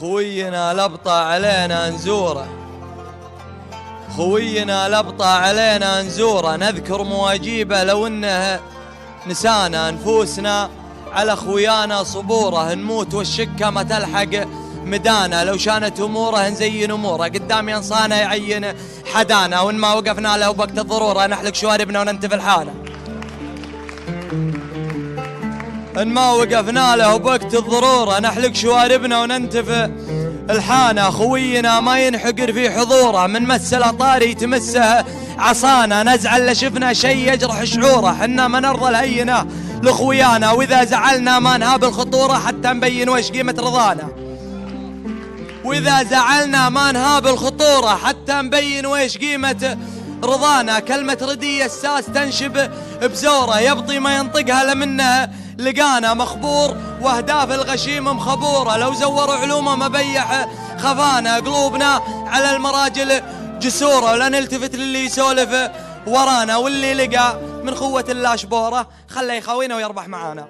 خوينا لبطة علينا نزوره، خوينا لبطة علينا نزوره، نذكر مواجيبه لو انه نسانا نفوسنا على خويانا صبوره، نموت والشكة ما تلحق مدانا، لو شانت اموره نزين اموره، قدام ينصانا يعين حدانا، وان ما وقفنا له بوقت الضروره نحلق شواربنا وننتفي الحانه. ان ما وقفنا له بوقت الضروره نحلق شواربنا وننتفي الحانه، خوينا ما ينحقر في حضوره، من مس الاطاري تمسه عصانا، نزعل لشفنا شي يجرح شعوره، حنا ما نرضى الهينه لخويانا، واذا زعلنا ما نهاب الخطوره حتى نبين وش قيمه رضانا، واذا زعلنا ما نهاب الخطوره حتى نبين وش قيمه رضانا، كلمه رديه الساس تنشب بزوره، يبطي ما ينطقها لمنه لقانا، مخبور واهداف الغشيم مخبوره، لو زور علومه ما بيح خفانا، قلوبنا على المراجل جسوره، ولا نلتفت للي يسولف ورانا، واللي لقى من خوة الله شبوره خليه يخاوينا ويربح معانا.